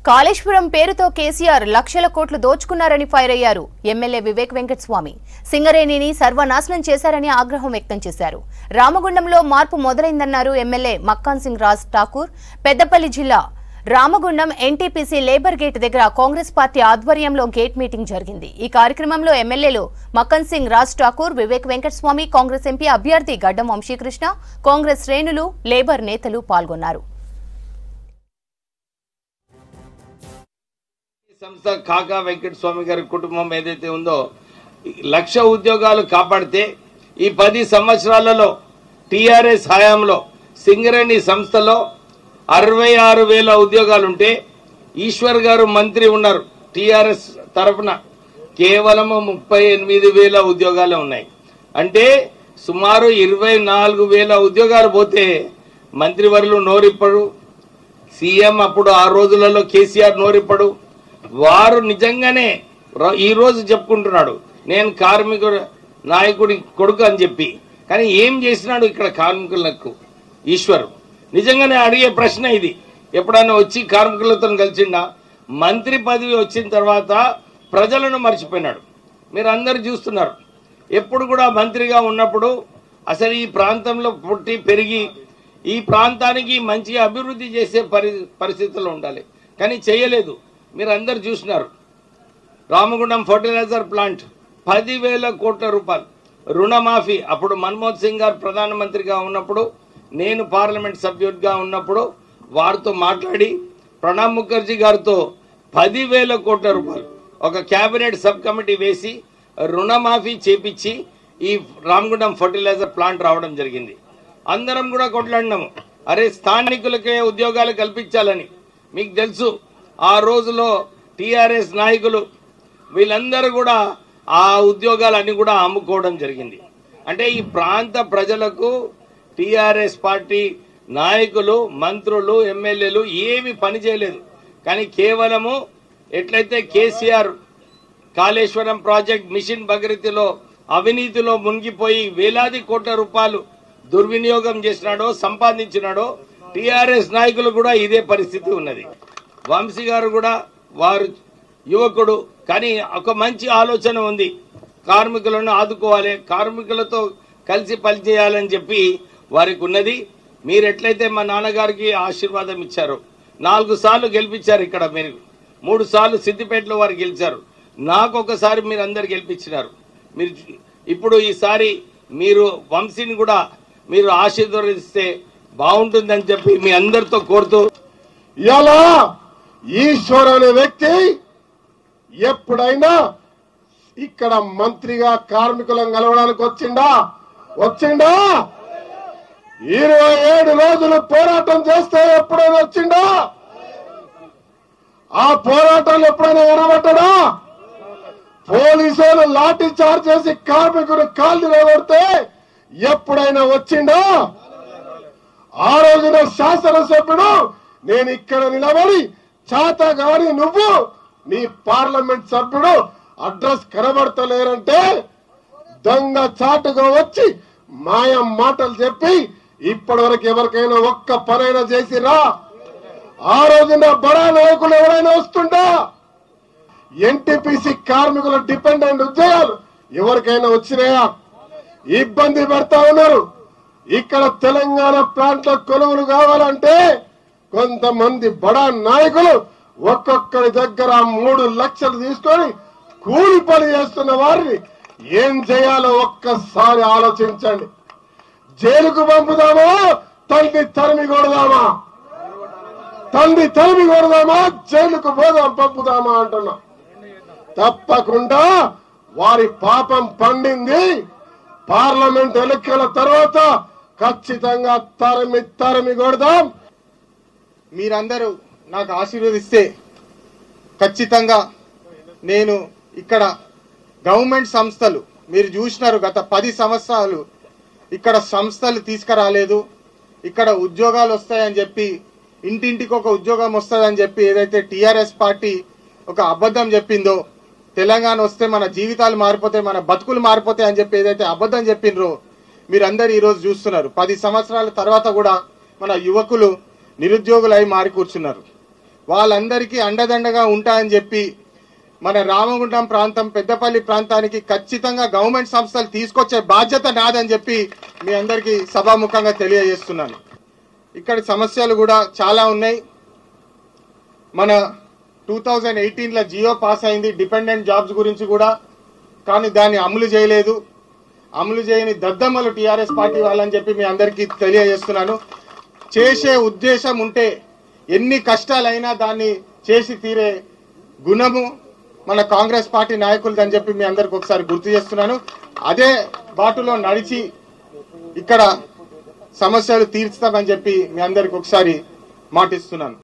కాళేశ్వరం పేరుతో కేసీఆర్ లక్షల కోట్లు దోచుకున్నారని ఫైర్ అయ్యారు ఎమ్మెల్యే వివేక్ వెంకటస్వామి. సింగరేణిని సర్వనాశనం చేశారని ఆగ్రహం వ్యక్తం చేశారు. రామగుండంలో మార్పు మొదలైందన్నారు ఎమ్మెల్యే మక్కాన్ సింగ్ రాజ్ ఠాకూర్. పెద్దపల్లి జిల్లా రామగుండం ఎన్టీపీసీ లేబర్ గేట్ దగ్గర కాంగ్రెస్ పార్టీ ఆధ్వర్యంలో గేట్ మీటింగ్ జరిగింది. ఈ కార్యక్రమంలో ఎమ్మెల్యేలు మక్కన్ సింగ్ రాజ్ ఠాకూర్, వివేక్ వెంకటస్వామి, కాంగ్రెస్ ఎంపీ అభ్యర్థి గడ్డం వంశీకృష్ణ, కాంగ్రెస్ శ్రేణులు, లేబర్ నేతలు పాల్గొన్నారు. సంస్థ కాకా వెంకటస్వామి గారి కుటుంబం ఏదైతే ఉందో 1,00,000 ఉద్యోగాలు కాపాడితే ఈ 10 సంవత్సరాలలో టీఆర్ఎస్ హయాంలో సింగరేణి సంస్థలో 66,000 ఉద్యోగాలుంటే ఈశ్వర్ గారు మంత్రి ఉన్నారు టీఆర్ఎస్ తరఫున కేవలం 38,000 ఉద్యోగాలే ఉన్నాయి. అంటే సుమారు 24,000 ఉద్యోగాలు పోతే మంత్రివర్యులు నోరిప్పడు, సీఎం అప్పుడు ఆ రోజులలో కేసీఆర్ నోరిప్పడు. వారు నిజంగానే ఈ రోజు చెప్పుకుంటున్నాడు నేను కార్మిక నాయకుడి కొడుకు అని చెప్పి, కానీ ఏం చేసినాడు ఇక్కడ కార్మికులకు ఈశ్వర్? నిజంగానే అడిగే ప్రశ్న ఇది. ఎప్పుడైనా వచ్చి కార్మికులతో కలిసిండా? మంత్రి పదవి వచ్చిన తర్వాత ప్రజలను మర్చిపోయినాడు. మీరు అందరు చూస్తున్నారు. ఎప్పుడు కూడా మంత్రిగా ఉన్నప్పుడు అసలు ఈ ప్రాంతంలో పుట్టి పెరిగి ఈ ప్రాంతానికి మంచిగా అభివృద్ధి చేసే పరిస్థితుల్లో ఉండాలి, కానీ చేయలేదు. మీరు అందరు చూసినారు. రామగుండం ఫర్టిలైజర్ ప్లాంట్ 10,000 కోట్ల రూపాయలు రుణమాఫీ. అప్పుడు మన్మోహన్ సింగ్ గారు ప్రధానమంత్రిగా ఉన్నప్పుడు, నేను పార్లమెంట్ సభ్యుడిగా ఉన్నప్పుడు వారితో మాట్లాడి ప్రణబ్ ముఖర్జీ గారితో 10,000 కోట్ల రూపాయలు ఒక కేబినెట్ సబ్ కమిటీ వేసి రుణమాఫీ చేపించి ఈ రామగుండం ఫర్టిలైజర్ ప్లాంట్ రావడం జరిగింది. అందరం కూడా కొట్లాడినాము, అరే స్థానికులకే ఉద్యోగాలు కల్పించాలని. మీకు తెలుసు ఆ రోజులో టీఆర్ఎస్ నాయకులు వీళ్ళందరూ కూడా ఆ ఉద్యోగాలన్నీ కూడా అమ్ముకోవడం జరిగింది. అంటే ఈ ప్రాంత ప్రజలకు టీఆర్ఎస్ పార్టీ నాయకులు, మంత్రులు, ఎమ్మెల్యేలు ఏమి పని చేయలేదు. కానీ కేవలము ఎట్లయితే కేసీఆర్ కాళేశ్వరం ప్రాజెక్ట్ మిషన్ భగీరథలో అవినీతిలో మునిగిపోయి వేలాది కోట్ల రూపాయలు దుర్వినియోగం చేసినాడో, సంపాదించినాడో, టీఆర్ఎస్ నాయకులు కూడా ఇదే పరిస్థితి ఉన్నది. వంశీ గారు కూడా వారు యువకుడు, కానీ ఒక మంచి ఆలోచన ఉంది, కార్మికులను ఆదుకోవాలి, కార్మికులతో కలిసి పనిచేయాలని చెప్పి వారికి ఉన్నది. మీరు ఎట్లయితే మా నాన్నగారికి ఆశీర్వాదం ఇచ్చారో, 4 సార్లు గెలిపించారు ఇక్కడ, మీరు 3 సార్లు సిద్దిపేటలో వారు గెలిచారు, నాకు ఒకసారి మీరు అందరు గెలిపించినారు. మీరు ఇప్పుడు ఈసారి మీరు వంశీని కూడా మీరు ఆశీర్వదిస్తే బాగుంటుందని చెప్పి మీ అందరితో కోరుతూ, ఇలా ఈశ్వర్ అనే వ్యక్తి ఎప్పుడైనా ఇక్కడ మంత్రిగా కార్మికులను కలవడానికి వచ్చిండా? 27 రోజులు పోరాటం చేస్తే ఎప్పుడైనా వచ్చిండా? ఆ పోరాటాలు ఎప్పుడైనా ఎడబట్టడా? పోలీసులు లాఠీ చార్జ్ చేసి కార్మికులు కాళ్ళు నిలబడితే ఎప్పుడైనా వచ్చిండా? ఆ రోజున శాసనసభ్యుడు నేను ఇక్కడ నిలబడి చాత గాని నువ్వు నీ పార్లమెంట్ సభ్యుడు అడ్రస్ కనబడతలేరంటే దొంగ చాటుగా వచ్చి మాయం మాటలు చెప్పి ఇప్పటి వరకు ఎవరికైనా ఒక్క పనైనా చేసిరా? ఆ రోజున బడా నాయకులు ఎవరైనా వస్తుంటా? ఎన్టీపీసీ కార్మికుల డిపెండెంట్ ఉద్యోగాలు ఎవరికైనా వచ్చినాయా? ఇబ్బంది పెడతా ఉన్నారు. ఇక్కడ తెలంగాణ ప్లాంట్ లో కొలువులు కావాలంటే కొంతమంది బడా నాయకులు ఒక్కొక్కరి దగ్గర 3 లక్షలు తీసుకొని కూలి పని చేస్తున్న వారిని ఏం చేయాలో ఒక్కసారి ఆలోచించండి. జైలుకు పంపుదామా? తండ్రి తరిమి కొడదామా? జైలుకు పోదాం, పంపుదామా అంటున్నా. తప్పకుండా వారి పాపం పండింది. పార్లమెంట్ ఎన్నికల తర్వాత ఖచ్చితంగా తరిమి కొడదాం. మీరందరూ నాకు ఆశీర్వదిస్తే ఖచ్చితంగా నేను ఇక్కడ గవర్నమెంట్ సంస్థలు మీరు చూసినారు, గత 10 సంవత్సరాలు ఇక్కడ సంస్థలు తీసుకురాలేదు. ఇక్కడ ఉద్యోగాలు వస్తాయని చెప్పి, ఇంటింటికి ఒక ఉద్యోగం వస్తుందని చెప్పి ఏదైతే టీఆర్ఎస్ పార్టీ ఒక అబద్ధం చెప్పిందో, తెలంగాణ వస్తే మన జీవితాలు మారిపోతాయి, మన బతుకులు మారిపోతాయి అని చెప్పి ఏదైతే అబద్ధం చెప్పిండ్రో మీరందరూ ఈరోజు చూస్తున్నారు. 10 సంవత్సరాల తర్వాత కూడా మన యువకులు నిరుద్యోగులై మారి కూర్చున్నారు. వాళ్ళందరికీ అండదండగా ఉంటాయని చెప్పి మన రామగుండం ప్రాంతం పెద్దపల్లి ప్రాంతానికి ఖచ్చితంగా గవర్నమెంట్ సంస్థలు తీసుకొచ్చే బాధ్యత నాదని చెప్పి మీ అందరికీ సభాముఖంగా తెలియజేస్తున్నాను. ఇక్కడ సమస్యలు కూడా చాలా ఉన్నాయి. మన 2018లో జియో పాస్ అయింది డిపెండెంట్ జాబ్స్ గురించి కూడా, కానీ దాన్ని అమలు చేయలేదు. అమలు చేయని దద్దమ్మలు టీఆర్ఎస్ పార్టీ వాళ్ళని చెప్పి మీ అందరికీ తెలియజేస్తున్నాను. చేసే ఉద్దేశం ఉంటే ఎన్ని కష్టాలైనా దాన్ని చేసి తీరే గుణము మన కాంగ్రెస్ పార్టీ నాయకులదని చెప్పి మీ అందరికి ఒకసారి గుర్తు చేస్తున్నాను. అదే బాటులో నడిచి ఇక్కడ సమస్యలు తీర్చుతామని చెప్పి మీ అందరికి ఒకసారి మాటిస్తున్నాను.